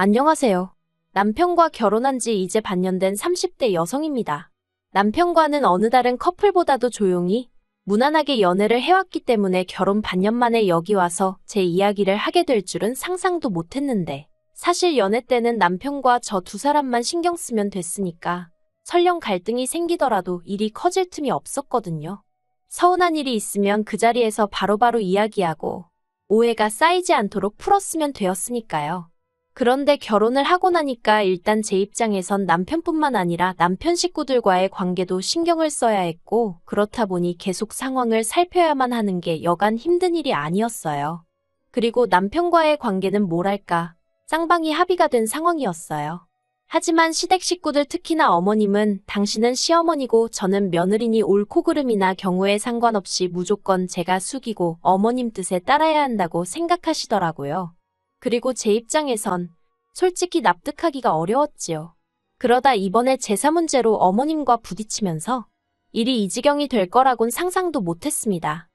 안녕하세요. 남편과 결혼한 지 이제 반년 된 30대 여성입니다. 남편과는 어느 다른 커플보다도 조용히, 무난하게 연애를 해왔기 때문에 결혼 반년 만에 여기 와서 제 이야기를 하게 될 줄은 상상도 못했는데, 사실 연애 때는 남편과 저 두 사람만 신경 쓰면 됐으니까 설령 갈등이 생기더라도 일이 커질 틈이 없었거든요. 서운한 일이 있으면 그 자리에서 바로바로 이야기하고 오해가 쌓이지 않도록 풀었으면 되었으니까요. 그런데 결혼을 하고 나니까 일단 제 입장에선 남편뿐만 아니라 남편 식구들과의 관계도 신경을 써야 했고, 그렇다 보니 계속 상황을 살펴야만 하는 게 여간 힘든 일이 아니었어요. 그리고 남편과의 관계는 뭐랄까, 쌍방이 합의가 된 상황이었어요. 하지만 시댁 식구들, 특히나 어머님은 당신은 시어머니고 저는 며느리니 옳고 그름이나 경우에 상관없이 무조건 제가 숙이고 어머님 뜻에 따라야 한다고 생각하시더라고요. 그리고 제 입장에선 솔직히 납득하기가 어려웠지요. 그러다 이번에 제사 문제로 어머님과 부딪히면서 일이 이 지경이 될 거라곤 상상도 못했습니다.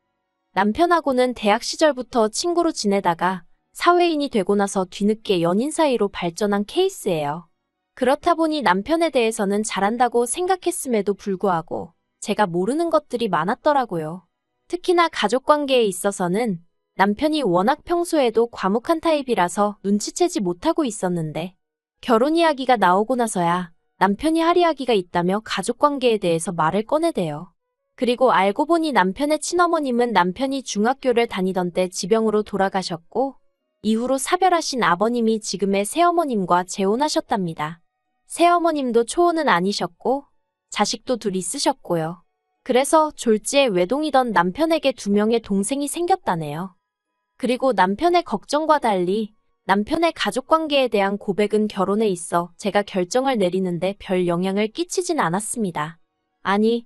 남편하고는 대학 시절부터 친구로 지내다가 사회인이 되고 나서 뒤늦게 연인 사이로 발전한 케이스예요. 그렇다 보니 남편에 대해서는 잘한다고 생각했음에도 불구하고 제가 모르는 것들이 많았더라고요. 특히나 가족관계에 있어서는 남편이 워낙 평소에도 과묵한 타입이라서 눈치채지 못하고 있었는데, 결혼 이야기가 나오고 나서야 남편이 할 이야기가 있다며 가족관계에 대해서 말을 꺼내대요. 그리고 알고 보니 남편의 친어머님은 남편이 중학교를 다니던 때 지병으로 돌아가셨고, 이후로 사별하신 아버님이 지금의 새어머님과 재혼하셨답니다. 새어머님도 초혼은 아니셨고 자식도 둘 있으셨고요. 그래서 졸지에 외동이던 남편에게 2명의 동생이 생겼다네요. 그리고 남편의 걱정과 달리 남편의 가족관계에 대한 고백은 결혼에 있어 제가 결정을 내리는데 별 영향을 끼치진 않았습니다. 아니,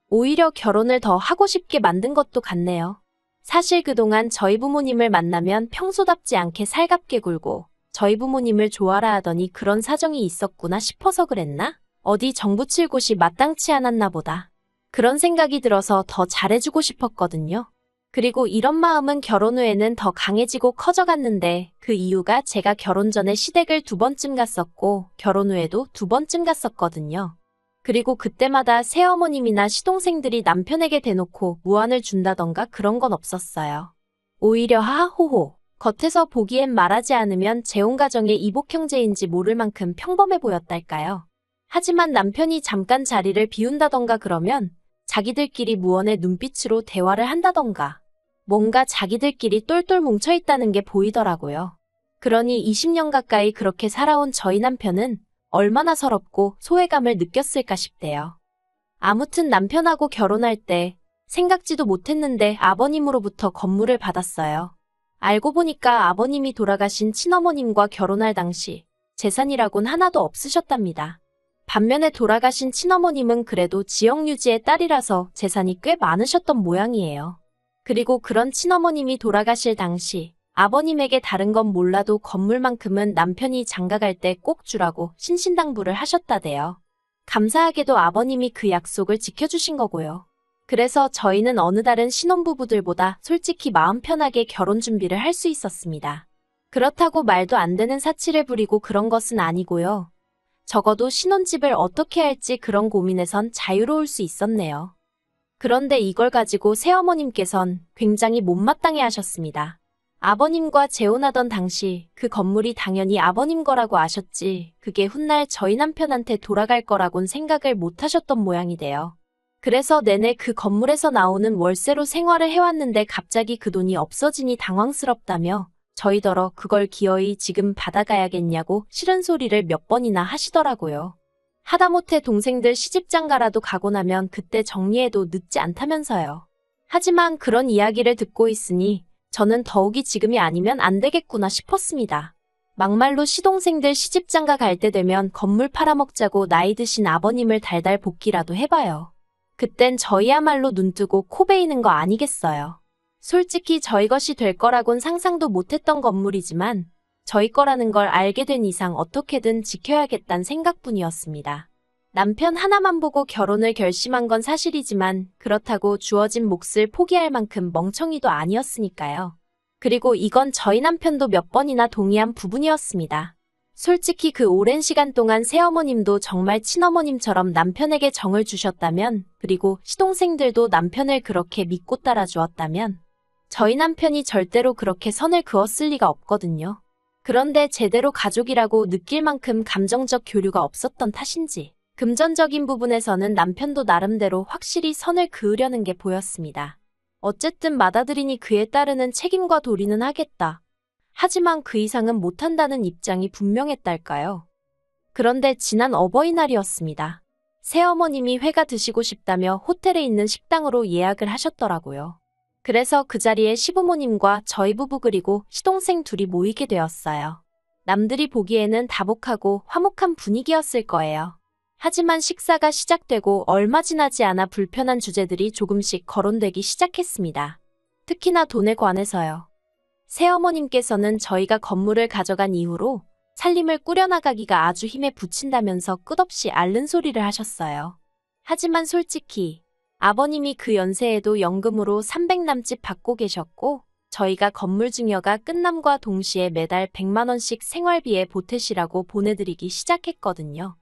오히려 결혼을 더 하고 싶게 만든 것도 같네요. 사실 그동안 저희 부모님을 만나면 평소답지 않게 살갑게 굴고 저희 부모님을 좋아라 하더니 그런 사정이 있었구나 싶어서 그랬나? 어디 정붙일 곳이 마땅치 않았나 보다. 그런 생각이 들어서 더 잘해주고 싶었거든요. 그리고 이런 마음은 결혼 후에는 더 강해지고 커져갔는데, 그 이유가 제가 결혼 전에 시댁을 2번쯤 갔었고 결혼 후에도 2번쯤 갔었거든요. 그리고 그때마다 새어머님이나 시동생들이 남편에게 대놓고 무안을 준다던가 그런 건 없었어요. 오히려 하하호호, 겉에서 보기엔 말하지 않으면 재혼가정의 이복 형제인지 모를 만큼 평범해 보였달까요. 하지만 남편이 잠깐 자리를 비운다던가 그러면 자기들끼리 무언의 눈빛으로 대화를 한다던가 뭔가 자기들끼리 똘똘 뭉쳐있다는 게 보이더라고요. 그러니 20년 가까이 그렇게 살아온 저희 남편은 얼마나 서럽고 소외감을 느꼈을까 싶대요. 아무튼 남편하고 결혼할 때 생각지도 못했는데 아버님으로부터 건물을 받았어요. 알고 보니까 아버님이 돌아가신 친어머님과 결혼할 당시 재산이라곤 하나도 없으셨답니다. 반면에 돌아가신 친어머님은 그래도 지역유지의 딸이라서 재산이 꽤 많으셨던 모양이에요. 그리고 그런 친어머님이 돌아가실 당시 아버님에게 다른 건 몰라도 건물만큼은 남편이 장가갈 때 꼭 주라고 신신당부를 하셨다대요. 감사하게도 아버님이 그 약속을 지켜주신 거고요. 그래서 저희는 어느 다른 신혼부부들보다 솔직히 마음 편하게 결혼 준비를 할 수 있었습니다. 그렇다고 말도 안 되는 사치를 부리고 그런 것은 아니고요. 적어도 신혼집을 어떻게 할지 그런 고민에선 자유로울 수 있었네요. 그런데 이걸 가지고 새어머님께선 굉장히 못마땅해 하셨습니다. 아버님과 재혼하던 당시 그 건물이 당연히 아버님 거라고 아셨지, 그게 훗날 저희 남편한테 돌아갈 거라곤 생각을 못 하셨던 모양이 돼요. 그래서 내내 그 건물에서 나오는 월세로 생활을 해왔는데 갑자기 그 돈이 없어지니 당황스럽다며 저희더러 그걸 기어이 지금 받아가야겠냐고 싫은 소리를 몇 번이나 하시더라고요. 하다못해 동생들 시집장가라도 가고 나면 그때 정리해도 늦지 않다면서요. 하지만 그런 이야기를 듣고 있으니 저는 더욱이 지금이 아니면 안 되겠구나 싶었습니다. 막말로 시동생들 시집장가 갈 때 되면 건물 팔아먹자고 나이 드신 아버님을 달달 볶기라도 해봐요. 그땐 저희야말로 눈뜨고 코 베이는 거 아니겠어요. 솔직히 저희 것이 될 거라곤 상상도 못했던 건물이지만 저희 거라는 걸 알게 된 이상 어떻게든 지켜야겠다는 생각뿐이었습니다. 남편 하나만 보고 결혼을 결심한 건 사실이지만 그렇다고 주어진 몫을 포기할 만큼 멍청이도 아니었으니까요. 그리고 이건 저희 남편도 몇 번이나 동의한 부분이었습니다. 솔직히 그 오랜 시간 동안 새어머님도 정말 친어머님처럼 남편에게 정을 주셨다면, 그리고 시동생들도 남편을 그렇게 믿고 따라주었다면, 저희 남편이 절대로 그렇게 선을 그었을 리가 없거든요. 그런데 제대로 가족이라고 느낄 만큼 감정적 교류가 없었던 탓인지, 금전적인 부분에서는 남편도 나름대로 확실히 선을 그으려는 게 보였습니다. 어쨌든 맏아들이니 그에 따르는 책임과 도리는 하겠다. 하지만 그 이상은 못한다는 입장이 분명했달까요? 그런데 지난 어버이날이었습니다. 새어머님이 회가 드시고 싶다며 호텔에 있는 식당으로 예약을 하셨더라고요. 그래서 그 자리에 시부모님과 저희 부부 그리고 시동생 둘이 모이게 되었어요. 남들이 보기에는 다복하고 화목한 분위기였을 거예요. 하지만 식사가 시작되고 얼마 지나지 않아 불편한 주제들이 조금씩 거론되기 시작했습니다. 특히나 돈에 관해서요. 새어머님께서는 저희가 건물을 가져간 이후로 살림을 꾸려나가기가 아주 힘에 부친다면서 끝없이 앓는 소리를 하셨어요. 하지만 솔직히 아버님이 그 연세에도 연금으로 300 남짓 받고 계셨고, 저희가 건물 증여가 끝남과 동시에 매달 100만 원씩 생활비에 보태시라고 보내드리기 시작했거든요.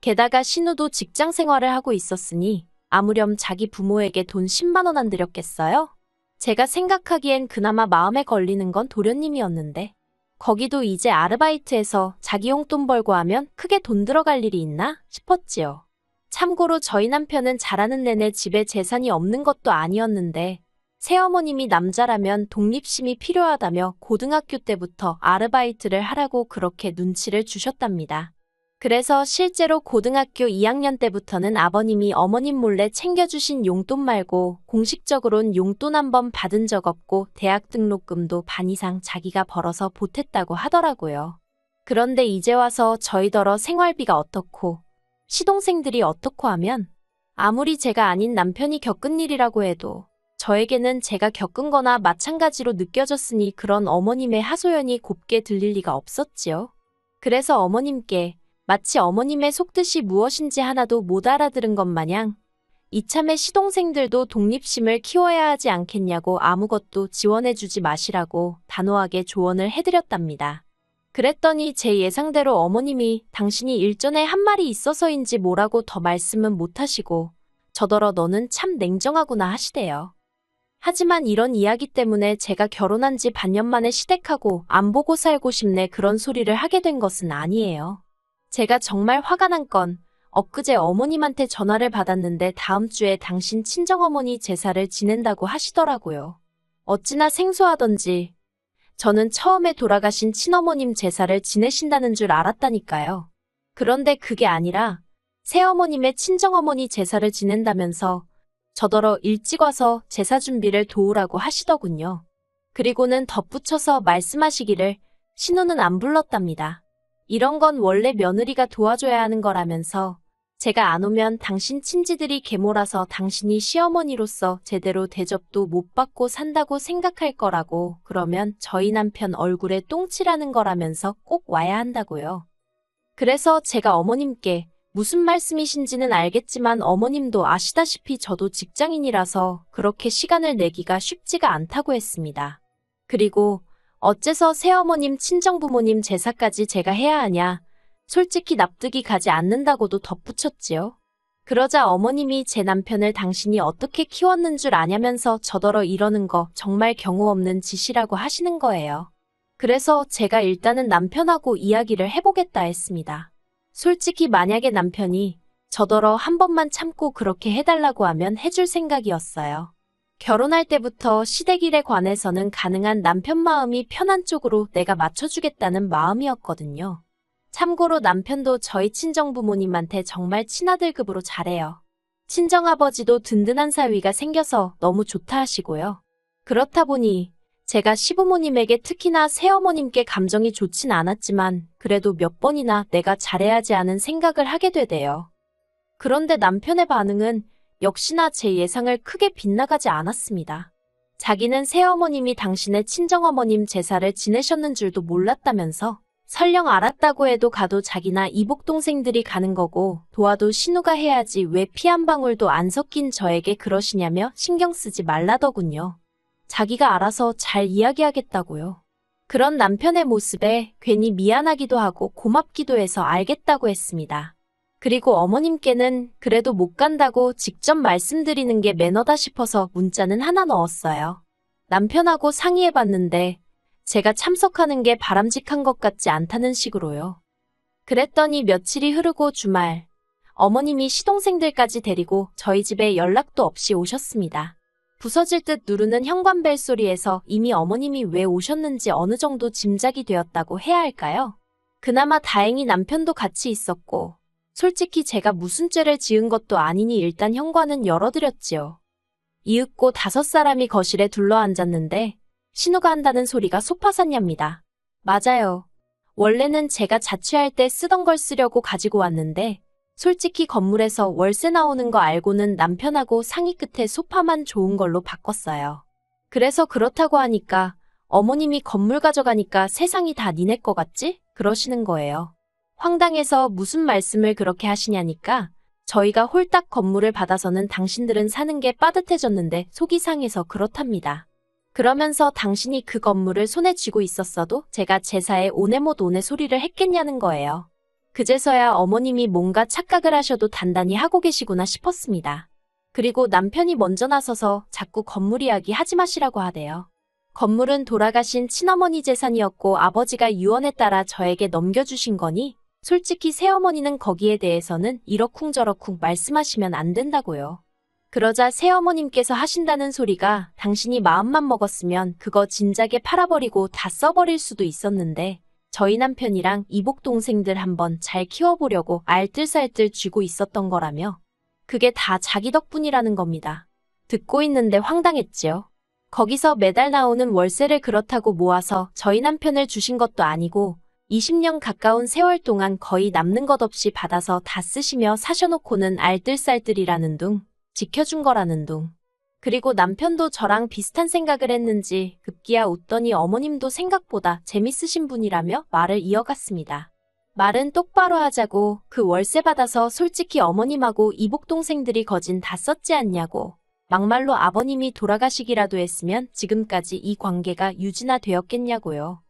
게다가 신우도 직장 생활을 하고 있었으니 아무렴 자기 부모에게 돈 10만 원 안 드렸겠어요? 제가 생각하기엔 그나마 마음에 걸리는 건 도련님이었는데, 거기도 이제 아르바이트해서 자기 용돈 벌고 하면 크게 돈 들어갈 일이 있나 싶었지요. 참고로 저희 남편은 자라는 내내 집에 재산이 없는 것도 아니었는데, 새어머님이 남자라면 독립심이 필요하다며 고등학교 때부터 아르바이트를 하라고 그렇게 눈치를 주셨답니다. 그래서 실제로 고등학교 2학년 때부터는 아버님이 어머님 몰래 챙겨주신 용돈 말고 공식적으로는 용돈 한 번 받은 적 없고 대학 등록금도 반 이상 자기가 벌어서 보탰다고 하더라고요. 그런데 이제 와서 저희더러 생활비가 어떻고 시동생들이 어떻고 하면 아무리 제가 아닌 남편이 겪은 일이라고 해도 저에게는 제가 겪은 거나 마찬가지로 느껴졌으니 그런 어머님의 하소연이 곱게 들릴 리가 없었지요. 그래서 어머님께 마치 어머님의 속뜻이 무엇인지 하나도 못 알아들은 것 마냥 이참에 시동생들도 독립심을 키워야 하지 않겠냐고 아무것도 지원해주지 마시라고 단호하게 조언을 해드렸답니다. 그랬더니 제 예상대로 어머님이 당신이 일전에 한 말이 있어서인지 뭐라고 더 말씀은 못하시고 저더러 너는 참 냉정하구나 하시대요. 하지만 이런 이야기 때문에 제가 결혼한 지 반년 만에 시댁하고 안 보고 살고 싶네 그런 소리를 하게 된 것은 아니에요. 제가 정말 화가 난 건 엊그제 어머님한테 전화를 받았는데 다음 주에 당신 친정어머니 제사를 지낸다고 하시더라고요. 어찌나 생소하던지 저는 처음에 돌아가신 친어머님 제사를 지내신다는 줄 알았다니까요. 그런데 그게 아니라 새어머님의 친정어머니 제사를 지낸다면서 저더러 일찍 와서 제사 준비를 도우라고 하시더군요. 그리고는 덧붙여서 말씀하시기를 신우는 안 불렀답니다. 이런 건 원래 며느리가 도와줘야 하는 거라면서 제가 안 오면 당신 친지들이 계몰아서 당신이 시어머니로서 제대로 대접도 못 받고 산다고 생각할 거라고 그러면 저희 남편 얼굴에 똥칠하는 거라면서 꼭 와야 한다고요. 그래서 제가 어머님께 무슨 말씀이신지는 알겠지만 어머님도 아시다시피 저도 직장인이라서 그렇게 시간을 내기가 쉽지가 않다고 했습니다. 그리고 어째서 새어머님 친정부모님 제사까지 제가 해야 하냐. 솔직히 납득이 가지 않는다고도 덧붙였지요. 그러자 어머님이 제 남편을 당신이 어떻게 키웠는 줄 아냐면서 저더러 이러는 거 정말 경우 없는 짓이라고 하시는 거예요. 그래서 제가 일단은 남편하고 이야기를 해보겠다 했습니다. 솔직히 만약에 남편이 저더러 한 번만 참고 그렇게 해달라고 하면 해줄 생각이었어요. 결혼할 때부터 시댁일에 관해서는 가능한 남편 마음이 편한 쪽으로 내가 맞춰주겠다는 마음이었거든요. 참고로 남편도 저희 친정부모님한테 정말 친아들급으로 잘해요. 친정아버지도 든든한 사위가 생겨서 너무 좋다 하시고요. 그렇다 보니 제가 시부모님에게 특히나 새어머님께 감정이 좋진 않았지만 그래도 몇 번이나 내가 잘해야지 하는 생각을 하게 되대요. 그런데 남편의 반응은 역시나 제 예상을 크게 빗나가지 않았습니다. 자기는 새어머님이 당신의 친정어머님 제사를 지내셨는 줄도 몰랐다면서 설령 알았다고 해도 가도 자기나 이복동생들이 가는 거고 도와도 신우가 해야지 왜 피 한 방울도 안 섞인 저에게 그러시냐며 신경 쓰지 말라더군요. 자기가 알아서 잘 이야기하겠다고요. 그런 남편의 모습에 괜히 미안하기도 하고 고맙기도 해서 알겠다고 했습니다. 그리고 어머님께는 그래도 못 간다고 직접 말씀드리는 게 매너다 싶어서 문자는 하나 넣었어요. 남편하고 상의해봤는데 제가 참석하는 게 바람직한 것 같지 않다는 식으로요. 그랬더니 며칠이 흐르고 주말, 어머님이 시동생들까지 데리고 저희 집에 연락도 없이 오셨습니다. 부서질 듯 누르는 현관벨 소리에서 이미 어머님이 왜 오셨는지 어느 정도 짐작이 되었다고 해야 할까요? 그나마 다행히 남편도 같이 있었고, 솔직히 제가 무슨 죄를 지은 것도 아니니 일단 현관은 열어드렸지요. 이윽고 5사람이 거실에 둘러앉았는데 신우가 한다는 소리가 소파산야입니다. 맞아요. 원래는 제가 자취할 때 쓰던 걸 쓰려고 가지고 왔는데 솔직히 건물에서 월세 나오는 거 알고는 남편하고 상의 끝에 소파만 좋은 걸로 바꿨어요. 그래서 그렇다고 하니까 어머님이 건물 가져가니까 세상이 다 니네 거 같지? 그러시는 거예요. 황당해서 무슨 말씀을 그렇게 하시냐니까 저희가 홀딱 건물을 받아서는 당신들은 사는 게 빠듯해졌는데 속이 상해서 그렇답니다. 그러면서 당신이 그 건물을 손에 쥐고 있었어도 제가 제사에 오네못 오네 소리를 했겠냐는 거예요. 그제서야 어머님이 뭔가 착각을 하셔도 단단히 하고 계시구나 싶었습니다. 그리고 남편이 먼저 나서서 자꾸 건물 이야기 하지 마시라고 하대요. 건물은 돌아가신 친어머니 재산이었고 아버지가 유언에 따라 저에게 넘겨주신 거니 솔직히 새어머니는 거기에 대해서는 이러쿵저러쿵 말씀하시면 안 된다고요. 그러자 새어머님께서 하신다는 소리가 당신이 마음만 먹었으면 그거 진작에 팔아버리고 다 써버릴 수도 있었는데 저희 남편이랑 이복 동생들 한번 잘 키워보려고 알뜰살뜰 쥐고 있었던 거라며 그게 다 자기 덕분이라는 겁니다. 듣고 있는데 황당했지요. 거기서 매달 나오는 월세를 그렇다고 모아서 저희 남편을 주신 것도 아니고 20년 가까운 세월 동안 거의 남는 것 없이 받아서 다 쓰시며 사셔놓고는 알뜰살뜰이라는 둥, 지켜준 거라는 둥. 그리고 남편도 저랑 비슷한 생각을 했는지 급기야 웃더니 어머님도 생각보다 재밌으신 분이라며 말을 이어갔습니다. 말은 똑바로 하자고 그 월세 받아서 솔직히 어머님하고 이복 동생들이 거진 다 썼지 않냐고. 막말로 아버님이 돌아가시기라도 했으면 지금까지 이 관계가 유지나 되었겠냐고요.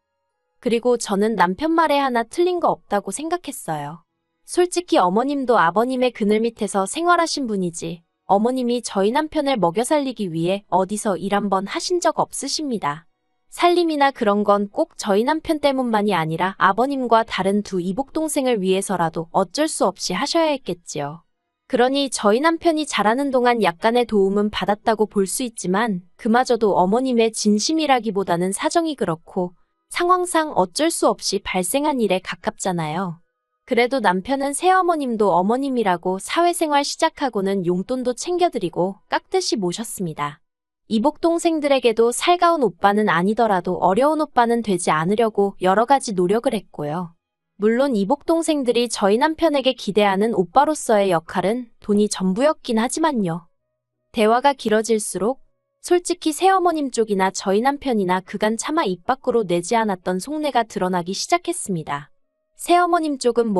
그리고 저는 남편 말에 하나 틀린 거 없다고 생각했어요. 솔직히 어머님도 아버님의 그늘 밑에서 생활하신 분이지 어머님이 저희 남편을 먹여 살리기 위해 어디서 일 한번 하신 적 없으십니다. 살림이나 그런 건 꼭 저희 남편 때문만이 아니라 아버님과 다른 두 이복 동생을 위해서라도 어쩔 수 없이 하셔야 했겠지요. 그러니 저희 남편이 자라는 동안 약간의 도움은 받았다고 볼 수 있지만 그마저도 어머님의 진심이라기보다는 사정이 그렇고 상황상 어쩔 수 없이 발생한 일에 가깝잖아요. 그래도 남편은 새어머님도 어머님이라고 사회생활 시작하고는 용돈도 챙겨드리고 깍듯이 모셨습니다. 이복 동생들에게도 살가운 오빠는 아니더라도 어려운 오빠는 되지 않으려고 여러 가지 노력을 했고요. 물론 이복 동생들이 저희 남편에게 기대하는 오빠로서의 역할은 돈이 전부였긴 하지만요. 대화가 길어질수록 솔직히 새어머님 쪽이나 저희 남편이나 그간 차마 입 밖으로 내지 않았던 속내가 드러나기 시작했습니다. 새어머님 쪽은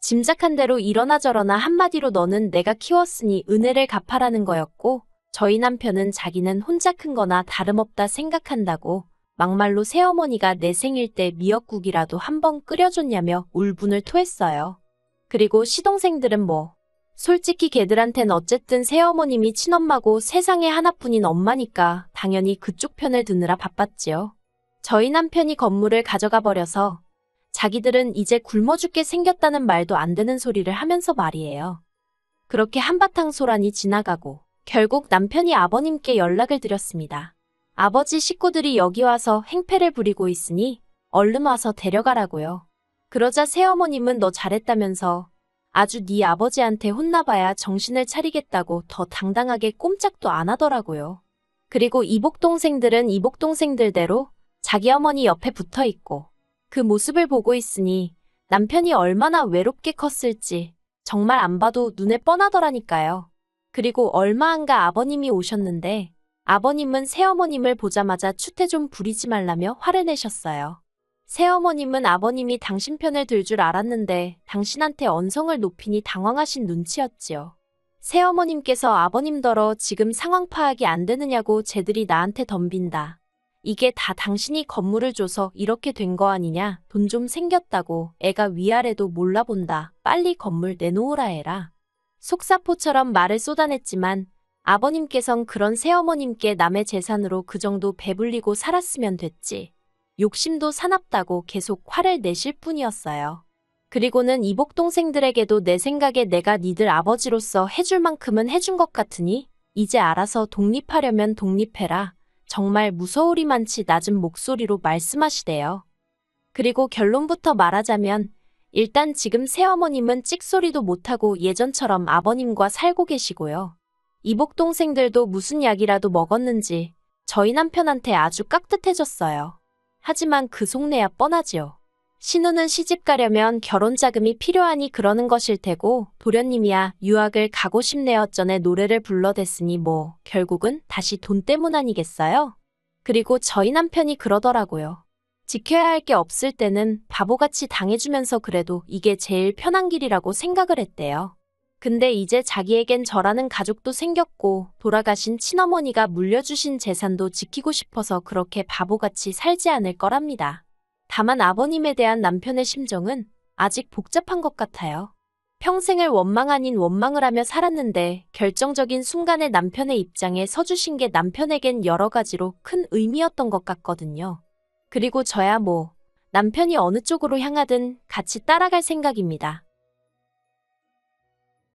짐작한 대로 이러나 저러나 한마디로 너는 내가 키웠으니 은혜를 갚아라는 거였고 저희 남편은 자기는 혼자 큰 거나 다름없다 생각한다고 막말로 새어머니가 내 생일 때 미역국이라도 한번 끓여줬냐며 울분을 토했어요. 그리고 시동생들은 솔직히 걔들한텐 어쨌든 새어머님이 친엄마고 세상에 하나뿐인 엄마니까 당연히 그쪽 편을 드느라 바빴지요. 저희 남편이 건물을 가져가 버려서 자기들은 이제 굶어 죽게 생겼다는 말도 안 되는 소리를 하면서 말이에요. 그렇게 한바탕 소란이 지나가고 결국 남편이 아버님께 연락을 드렸습니다. 아버지 식구들이 여기 와서 행패를 부리고 있으니 얼른 와서 데려가라고요. 그러자 새어머님은 너 잘했다면서 아주 네 아버지한테 혼나봐야 정신을 차리겠다고 더 당당하게 꼼짝도 안 하더라고요. 그리고 이복 동생들은 이복 동생들대로 자기 어머니 옆에 붙어 있고 그 모습을 보고 있으니 남편이 얼마나 외롭게 컸을지 정말 안 봐도 눈에 뻔하더라니까요. 그리고 얼마 안가 아버님이 오셨는데 아버님은 새어머님을 보자마자 추태 좀 부리지 말라며 화를 내셨어요. 새어머님은 아버님이 당신 편을 들 줄 알았는데 당신한테 언성을 높이니 당황하신 눈치였지요. 새어머님께서 아버님더러 지금 상황 파악이 안 되느냐고 쟤들이 나한테 덤빈다. 이게 다 당신이 건물을 줘서 이렇게 된 거 아니냐? 돈 좀 생겼다고 애가 위아래도 몰라본다. 빨리 건물 내놓으라 해라. 속사포처럼 말을 쏟아냈지만 아버님께선 그런 새어머님께 남의 재산으로 그 정도 배불리고 살았으면 됐지. 욕심도 사납다고 계속 화를 내실 뿐이었어요. 그리고는 이복 동생들에게도 내 생각에 내가 니들 아버지로서 해줄 만큼은 해준 것 같으니 이제 알아서 독립하려면 독립해라. 정말 무서우리만치 낮은 목소리로 말씀하시대요. 그리고 결론부터 말하자면 일단 지금 새어머님은 찍소리도 못하고 예전처럼 아버님과 살고 계시고요. 이복 동생들도 무슨 약이라도 먹었는지 저희 남편한테 아주 깍듯해졌어요. 하지만 그 속내야 뻔하지요. 신우는 시집 가려면 결혼 자금이 필요하니 그러는 것일 테고 도련님이야 유학을 가고 싶네요 전에 노래를 불러댔으니 뭐 결국은 다시 돈 때문 아니겠어요? 그리고 저희 남편이 그러더라고요. 지켜야 할 게 없을 때는 바보같이 당해주면서 그래도 이게 제일 편한 길이라고 생각을 했대요. 근데 이제 자기에겐 저라는 가족도 생겼고 돌아가신 친어머니가 물려주신 재산도 지키고 싶어서 그렇게 바보같이 살지 않을 거랍니다. 다만 아버님에 대한 남편의 심정은 아직 복잡한 것 같아요. 평생을 원망 아닌 원망을 하며 살았는데 결정적인 순간에 남편의 입장에 서주신 게 남편에겐 여러 가지로 큰 의미였던 것 같거든요. 그리고 저야 뭐 남편이 어느 쪽으로 향하든 같이 따라갈 생각입니다.